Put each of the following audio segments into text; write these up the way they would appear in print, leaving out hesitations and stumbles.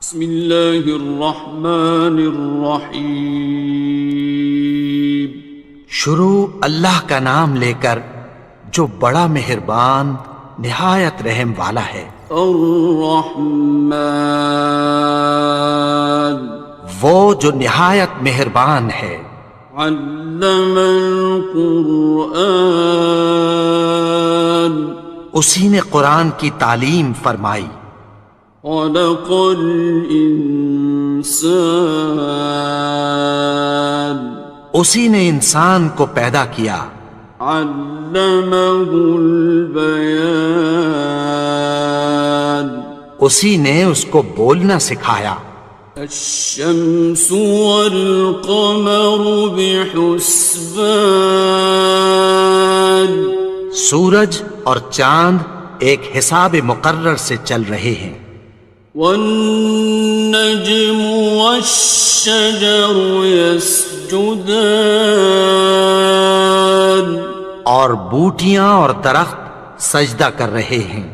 بسم اللہ الرحمن الرحیم۔ شروع اللہ کا نام لے کر جو بڑا مہربان نہایت رحم والا ہے۔ الرحمن، وہ جو نہایت مہربان ہے۔ علم القرآن، اسی نے قرآن کی تعلیم فرمائی۔ خلق الانسان، اسی نے انسان کو پیدا کیا۔ علمہ البیان، اسی نے اس کو بولنا سکھایا۔ الشمس والقمر بحسبان، سورج اور چاند ایک حساب مقرر سے چل رہے ہیں۔ والنجم والشجر يسجدان، اور بوٹیاں اور درخت سجدہ کر رہے ہیں۔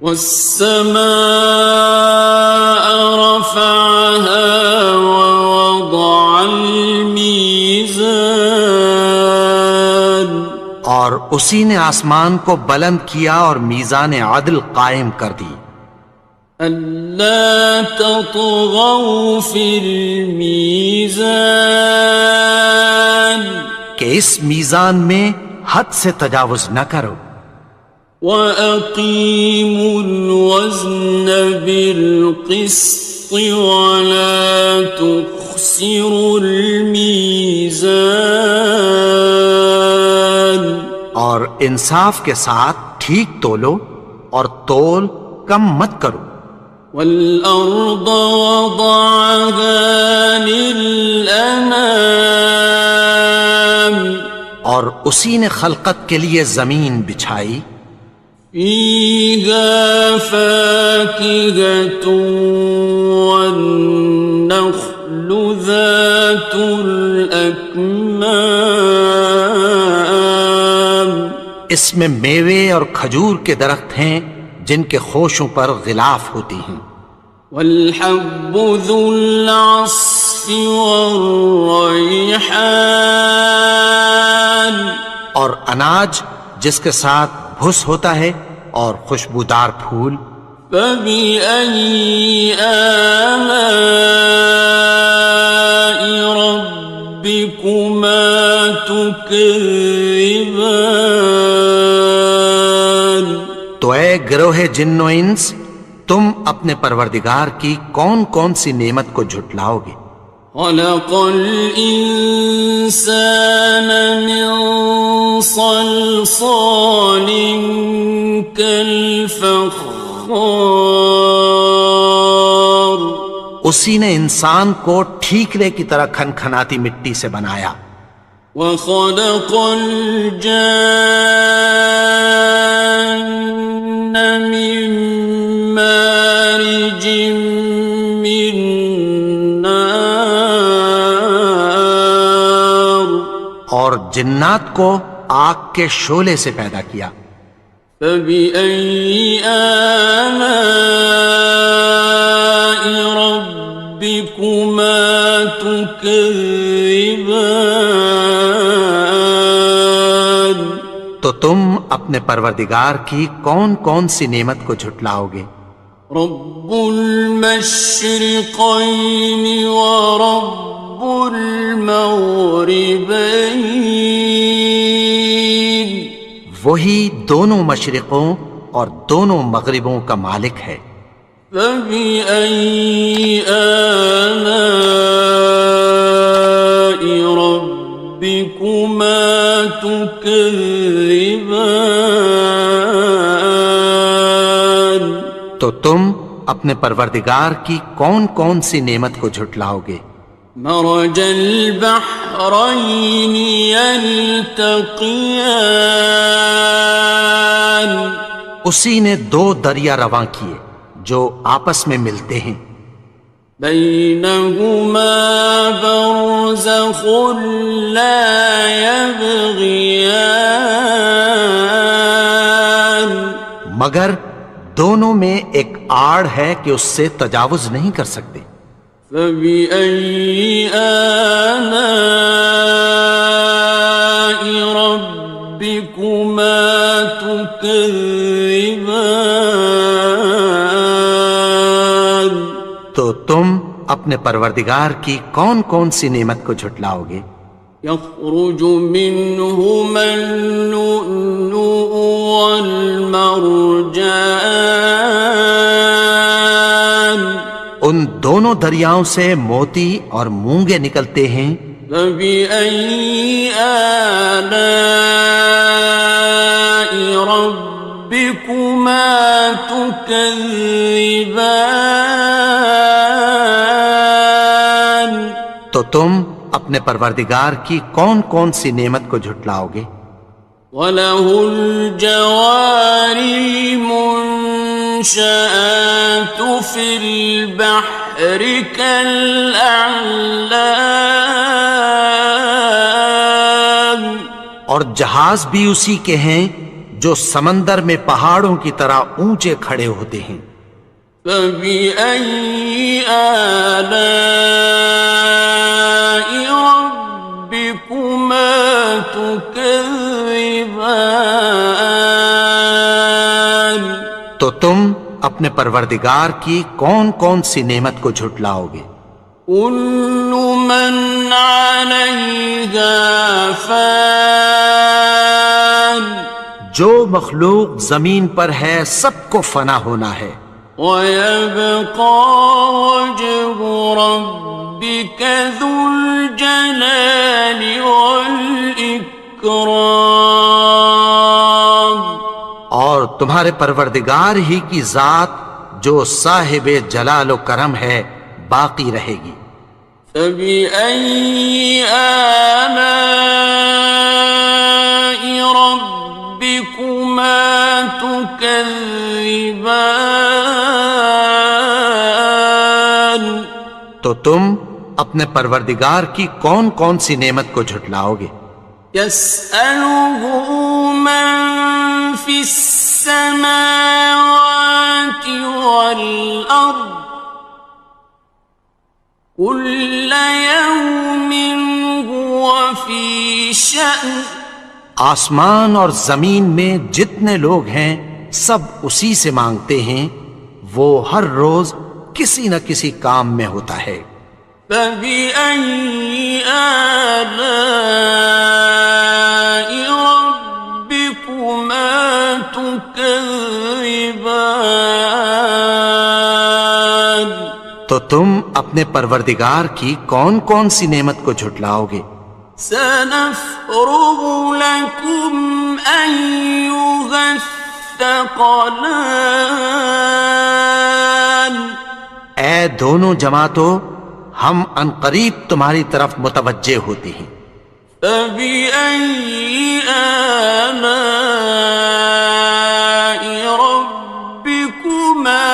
والسماء رفعها ووضع الميزان، اور اسی نے آسمان کو بلند کیا اور میزان عدل قائم کر دی۔ ألا تطغوا في الميزان، کہ اس میزان میں حد سے تجاوز نہ کرو۔ وَأَقِيمُوا الْوَزْنَ بِالْقِسْطِ وَلَا تُخْسِرُوا الْمِيزَانَ، اور انصاف کے ساتھ ٹھیک تولو اور تول کم مت کرو۔ وَالْأَرْضَ وَضَعَهَا لِلْأَنَامِ، اور اسی نے خلقت کے لیے زمین بچھائی۔ فِيهَا فَاكِهَةٌ وَالنَّخْلُ ذَاتُ الْأَكْمَامِ، اس میں میوے اور کھجور کے درخت ہیں جن کے خوشوں پر غلاف ہوتی ہیں۔ وَالْحَبُّ ذُو الْعَصْفِ وَالرَّيْحَانِ، اور اناج جس کے ساتھ بھس ہوتا ہے اور خوشبودار پھول۔ فَبِأَيِّ آلَاءِ رَبِّكُمَا تُكَذِّبَانِ، تو اے گروہ جن و انس، تم اپنے پروردگار کی کون کون سی نعمت کو جھٹلاؤ گے؟ خَلَقَ الْإِنسَانَ مِنْ صَلْصَالٍ كَالْفَخَّارِ، اسی نے انسان کو ٹھیکرے کی طرح کھنکھناتی مٹی سے بنایا۔ وَخَلَقَ الْجَانَّ مِن مَّارِجٍ مِّن نَّارٍ، اور جنات کو آگ کے شعلے سے پیدا کیا۔ فَبِأَيِّ آلَاءِ رَبِّكُمَا تُكَذِّبَانِ، تو تم اپنے پروردگار کی کون کون سی نعمت کو جھٹلاؤ گے؟ رب المشرقین ورب المغربین، وہی دونوں مشرقوں اور دونوں مغربوں کا مالک ہے۔ فَبِأَيِّ آلَاءِ رَبِّكُمَا تُكَذِّبَانِ، تو تم اپنے پروردگار کی کون کون سی نعمت کو جھٹلاؤ گے؟ مرج البحرین یلتقیان، اسی نے دو دریا رواں کیے جو آپس میں ملتے ہیں۔ بینہما برزخ لا یبغیان، مگر دونوں میں ایک آڑ ہے کہ اس سے تجاوز نہیں کر سکتے۔ فبأي آلاء ربكما تكذبان؟ تو تم اپنے پروردگار کی کون کون سی نعمت کو جھٹلاؤ گے؟ يخرج منهما اللؤلؤ والمرجان، ان دونوں دریاؤں سے موتی اور مونگے نکلتے ہیں۔ فبأي آلاء ربكما تكذبان؟ تو تم اپنے پروردگار کی کون کون سی نعمت کو جھٹلاؤ گے؟ وَلَهُ الْجَوَارِ الْمُنشَآتُ فِي الْبَحْرِ كَالْأَعْلَامِ، اور جہاز بھی اسی کے ہیں جو سمندر میں پہاڑوں کی طرح اونچے کھڑے ہوتے ہیں۔ فَبِأَيِّ آلَاءِ رَبِّكُمَا تُكَذِّبَانِ؟ تو تم اپنے پروردگار کی کون کون سی نعمت کو جھٹلاؤ گے؟ كُلُّ مَنْ عَلَيْهَا فَانٍ، جو مخلوق زمین پر ہے سب کو فنا ہونا ہے۔ وَيَبْقَى وَجْهُ رَبِّكَ ذُو الْجَلَالِ وَالْإِكْرَامِ، اور تمہارے پروردگار ہی کی ذات جو صاحب جلال و کرم ہے باقی رہے گی۔ فَبِأَيِّ آلَاءِ رَبِّكُمَا تُكَذِّبَانِ؟ تو تم اپنے پروردگار کی کون کون سی نعمت کو جھٹلاؤ گے؟ يَسْأَلُهُ مَن فِي السَّمَاوَاتِ وَالْأَرْضِ كُلَّ يَوْمٍ هُوَ فِي شَأْنٍ، آسمان اور زمین میں جتنے لوگ ہیں سب اسی سے مانگتے ہیں، وہ ہر روز کسی نہ کسی کام میں ہوتا ہے۔ فَبِأَيِّ آلَاءِ رَبِّكُمَا تُكَذِّبَانِ؟ تو تم اپنے پروردگار کی کون کون سی نعمت کو جھٹلاؤ گے؟ سَنَفْرُغُ لَكُمْ أَيُّهَ الثَّقَلَانِ، اے دونوں جماعتوں، ہم عنقریب تمہاری طرف متوجہ ہوتے ہیں۔ فَبِأَيِّ آلَاءِ رَبِّكُمَا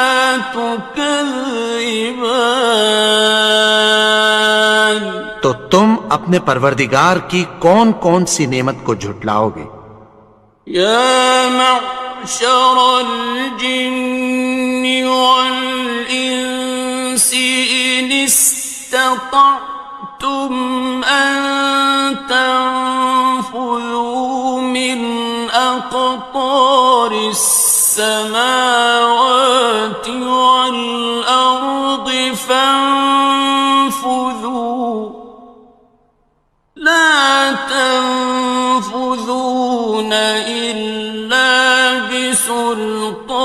تُكَذِّبَانِ؟ تو تم اپنے پروردگار کی کون کون سی نعمت کو جھٹلاؤ گے؟ يَا مَعْشَرَ الْجِنِّ وَالْإِنسِ إِنِ اسْتَطَعْتُمْ أَن تَنفُذُوا مِنْ أَقْطَارِ السَّمَاوَاتِ وَالْأَرْضِ فَانفُذُوا لَا تَنفُذُونَ إِلَّا بِسُلْطَانٍ۔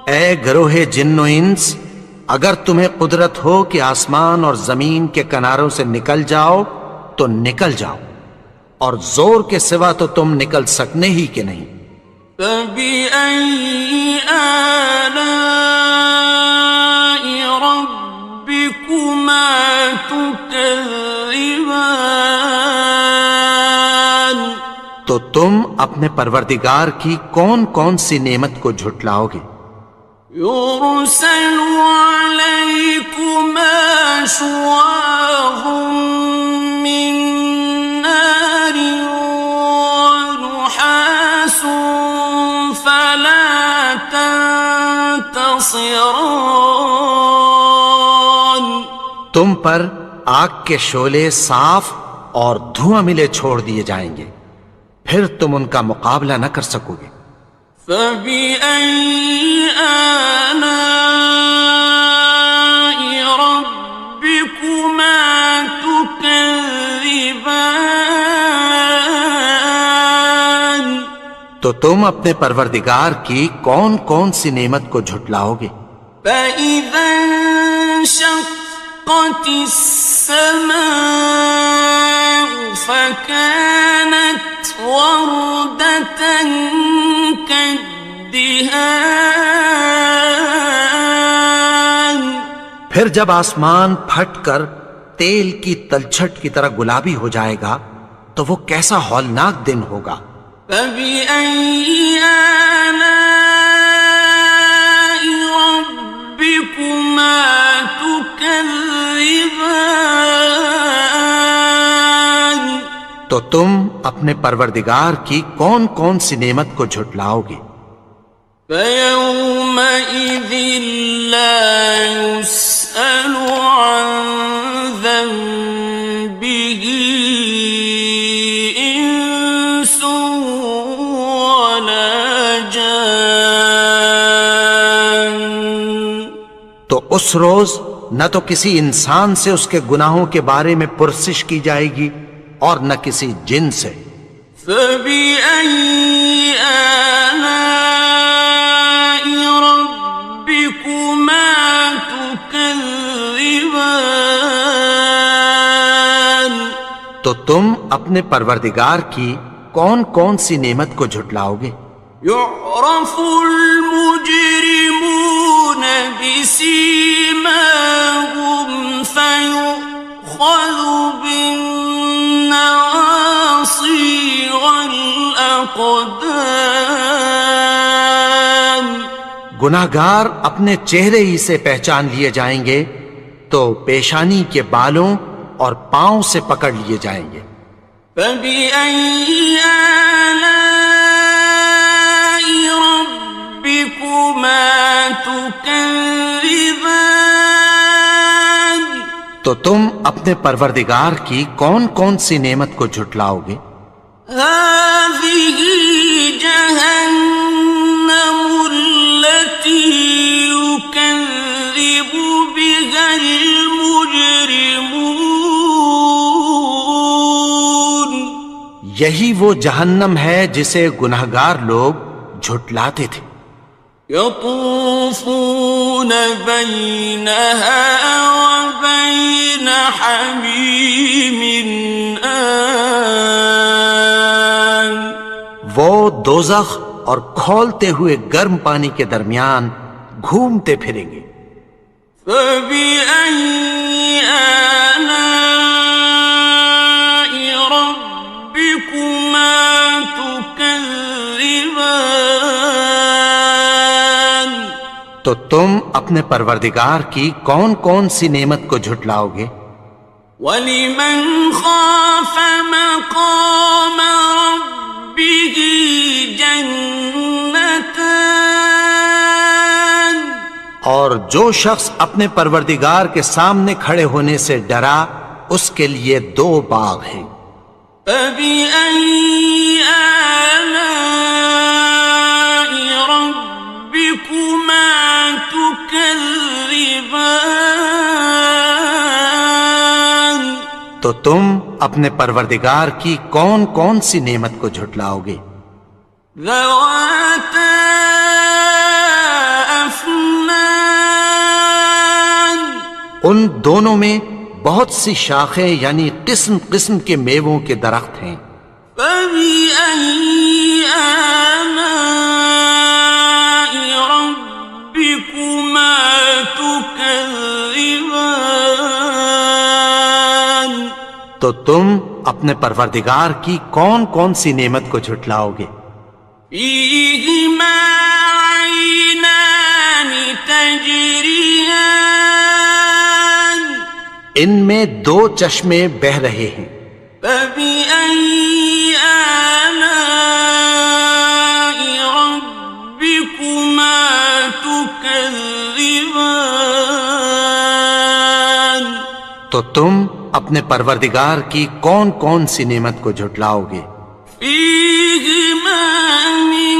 اے گروہ جن و انس، اگر تمہیں قدرت ہو کہ آسمان اور زمین کے کناروں سے نکل جاؤ تو نکل جاؤ، اور زور کے سوا تو تم نکل سکنے ہی کہ نہیں۔ فَبِأَيِّ آلَاءِ رَبِّكُمَا تُكَذِّبَانِ؟ تو تم اپنے پروردگار کی کون کون سی نعمت کو جھٹلاؤ گے؟ يُرْسَلُ عَلَيْكُمَا شُوَاظٌ مِّن نَّارٍ وَنُحَاسٌ ينتصران تم پر آگ کے شعلے صاف اور دھواں ملے چھوڑ دیے جائیں گے، پھر تم ان کا مقابلہ نہ کر سکو گے۔ فبأي آلاء ربكما تكذبان تو تم اپنے پروردگار کی کون کون سی نعمت کو جھٹلاؤ گے؟ فإذا انشقت السماء فكانت وردة كالدهان پھر جب آسمان پھٹ کر تیل کی تلچھٹ کی طرح گلابی ہو جائے گا تو وہ کیسا ہولناک دن ہوگا۔ فبأي آلاء ربكما تكذبان تو تم اپنے پروردگار کی کون کون سی نعمت کو جھٹلاؤ گے؟ فيومئذ لا يسأل عن ذنبه إنس ولا جان تو اس روز نہ تو کسی انسان سے اس کے گناہوں کے بارے میں پرسش کی جائے گی اور نہ کسی جن سے۔ فبأي آلاء ربكما تكذبان تو تم اپنے پروردگار کی کون کون سی نعمت کو جھٹلاؤ گے؟ يعرف المجرمون بسيماهم فيؤخذ بالنواصي والأقدام گناہگار اپنے چہرے ہی سے پہچان لیے جائیں گے تو پیشانی کے بالوں اور پاؤں سے پکڑ لیے جائیں گے۔ فبأي آلاء ربكما تكذبان تو تم اپنے پروردگار کی کون کون سی نعمت کو جھٹلاؤ گے؟ هذه جهنم التي يكذب بها المجرمون یہی وہ جہنم ہے جسے گناہگار لوگ جھٹلاتے تھے۔ يطوفون بينها وبين حميم آن وہ دوزخ اور کھولتے ہوئے گرم پانی کے درمیان گھومتے پھریں گے۔ فبأي آلاء ربكما تكذبان تو تم اپنے پروردگار کی کون کون سی نعمت کو جھٹلاؤ گے؟ وَلِمَنْ خَافَ مَقَامَ رَبِّهِ جَنَّتَانِ اور جو شخص اپنے پروردگار کے سامنے کھڑے ہونے سے ڈرا اس کے لیے دو باغ ہیں۔ فَبِأَيِّ آلَاءِ رَبِّكُمَا تُكَذِّبَانِ تو تم اپنے پروردگار کی کون کون سی نعمت کو جھٹلاؤ گے؟ ذَوَاتَا أَفْنَانٍ ان دونوں میں بہت سی شاخیں یعنی قسم قسم کے میووں کے درخت ہیں۔ فَبِأَيِّ آلَاءِ رَبِّكُمَا تُكَذِّبَانِ تو تم اپنے پروردگار کی کون کون سی نعمت کو جھٹلاؤ گے؟ فِيهِمَا عَيْنَانِ تَجْرِيَانِ ان میں دو چشمے بہہ رہے ہیں۔ فَبِأَيِّ آلَاءِ رَبِّكُمَا تُكَذِّبَانِ تكذبان تو تم اپنے پروردگار کی کون کون سی نعمت کو جھٹلاؤ گے؟ فيهما من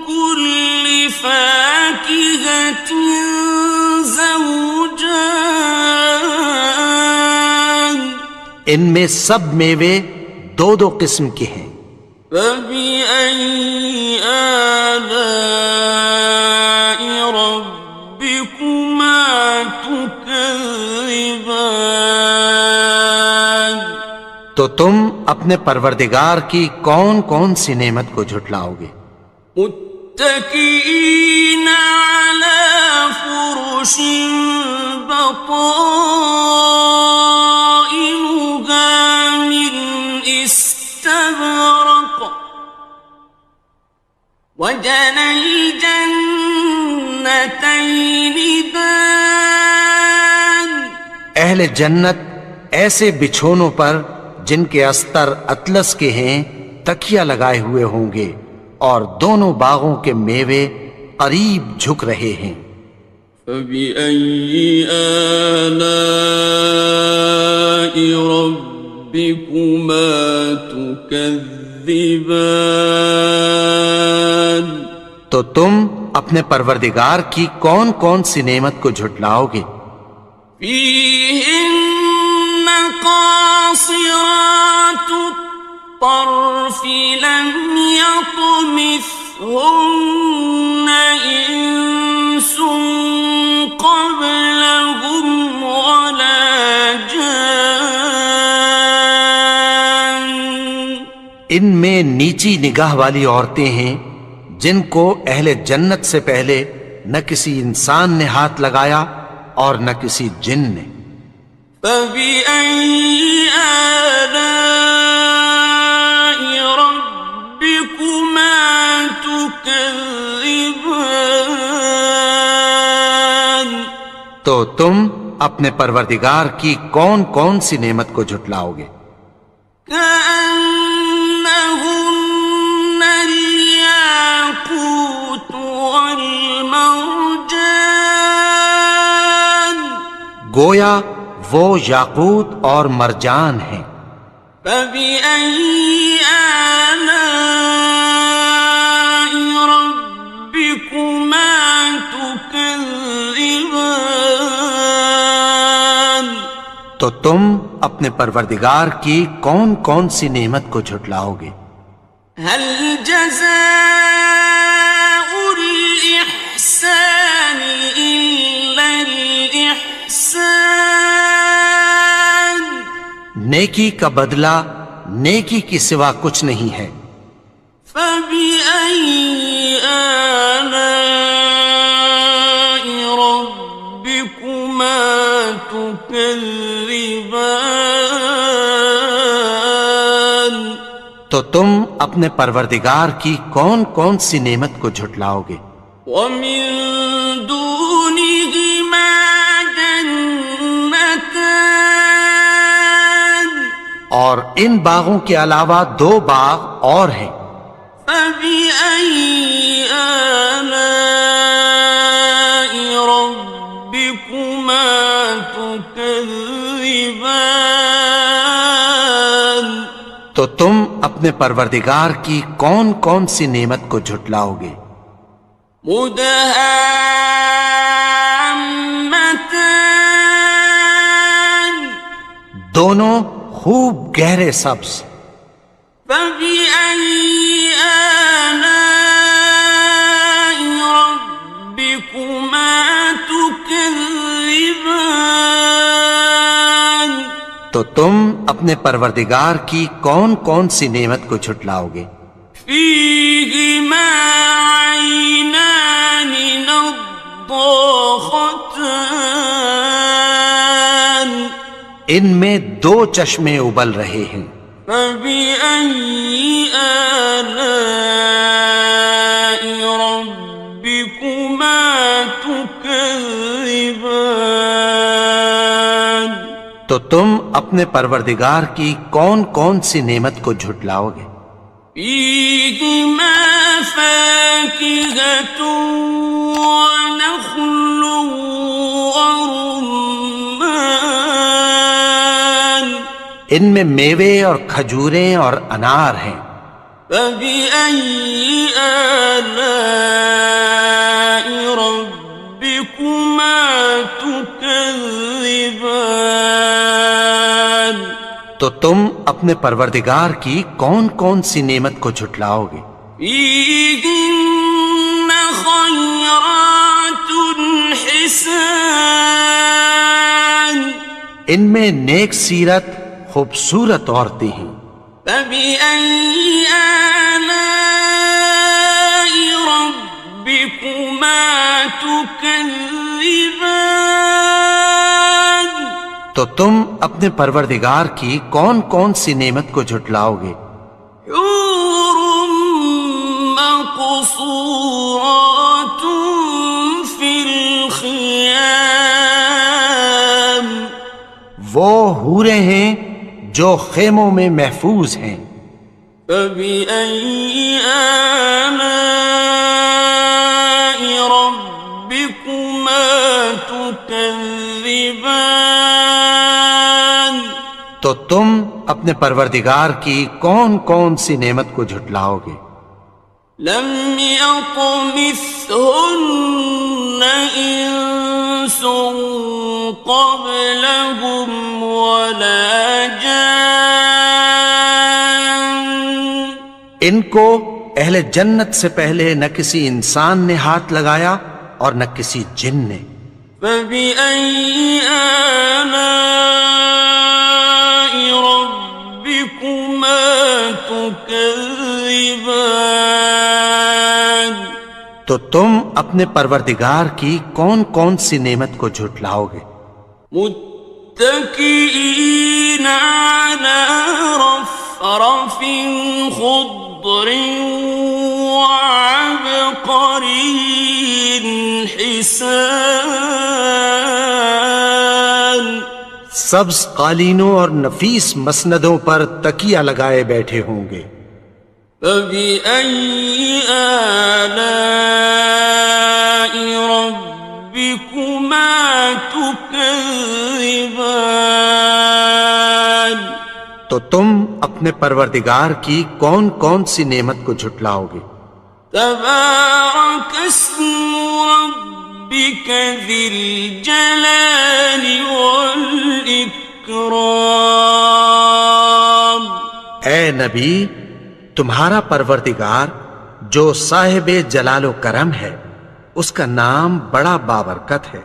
كل فاكهة زوجان ان میں سب میوے دو دو قسم کے ہیں۔ فبأي آلاء ربكما تكذبان تو تم اپنے پروردگار کی کون کون سی نعمت کو جھٹلاؤ گے؟ متكئين على فرش بطائنها من استبرق وجنى الجنتين دان اہل جنت ایسے بچھونوں پر جن کے استر اطلس کے ہیں تکیہ لگائے ہوئے ہوں گے، اور دونوں باغوں کے میوے قریب جھک رہے ہیں۔ فبأي آلاء ربكما تكذبان تو تم اپنے پروردگار کی کون کون سی نعمت کو جھٹلاؤ گے؟ فيهن قاصرات الطرف لم يطمثهن إنس قبلهم ولا جان ان میں نیچی نگاہ والی عورتیں ہیں جن کو اہل جنت سے پہلے نہ کسی انسان نے ہاتھ لگایا اور نہ کسی جن نے۔ فبأي آلاء ربكما تكذبان تو تم اپنے پروردگار کی کون کون سی نعمت کو جھٹلاؤ گے؟ كأنهن الياقوت والمرجان گویا وہ یاقوت اور مرجان ہیں۔ فبأي آلاء ربكما تكذبان تو تم اپنے پروردگار کی کون کون سی نعمت کو جھٹلاؤ گے؟ هل جزاء الإحسان إلا الإحسان نیکی کا بدلہ نیکی کی سوا کچھ نہیں ہے۔ فبأي آلاء ربكما تكذبان تو تم اپنے پروردگار کی کون کون سی نعمت کو جھٹلاؤ گے؟ ومن دونهما جنتان اور ان باغوں کے علاوہ دو باغ اور ہیں۔ فبأي آلاء ربكما تكذبان تو تم اپنے پروردگار کی کون کون سی نعمت کو جھٹلاؤ گے؟ مدهامتان دونوں خوب گہرے سبز۔ فبأي آلاء ربكما تكذبان تو تم اپنے پروردگار کی کون کون سی نعمت کو جھٹلاؤ گے؟ فيهما عينان نضاختان ان میں دو چشمے ابل رہے ہیں۔ فبأي آلاء ربكما تكذبان تو تم اپنے پروردگار کی کون کون سی نعمت کو جھٹلاؤ گے؟ فيهما فاكهة ونخل ورمان ان میں میوے اور کھجوریں اور انار ہیں. فبأي آلاء ربكما تكذبان تو تم اپنے پروردگار کی کون کون سی نعمت کو جھٹلاؤ گے؟ فيهن خيرات حسان ان میں نیک سیرت خوبصورت عورتیں ہیں. فبأي آلاء ربكما تكذبان تو تم اپنے پروردگار کی کون کون سی نعمت کو جھٹلاؤ گے؟ حور مقصورات في الخيام وہ حوریں ہیں جو خیموں میں محفوظ ہیں. فبأي آلاء ربكما تكذبان تو تم اپنے پروردگار کی کون کون سی نعمت کو جھٹلاؤ گے؟ لم يطمثهن إنس قبلهم ولا جان ان کو اہل جنت سے پہلے نہ کسی انسان نے ہاتھ لگایا اور نہ کسی جن نے. فبأي آلاء ربكما تكذبان تو تم اپنے پروردگار کی کون کون سی نعمت کو جھٹلاؤ گے؟ متكئين على رفرف خضر وعبقري حسان سبز قالینوں اور نفیس مسندوں پر تکیہ لگائے بیٹھے ہوں گے. فبأي آلاء ربكما تكذبان تو تم اپنے پروردگار کی کون کون سی نعمت کو جھٹلاؤ گے؟ تبارك اسم ربك ذي الجلال والإكرام اے نبی، تمہارا پروردگار جو صاحب جلال و کرم ہے، اس کا نام بڑا بابرکت ہے.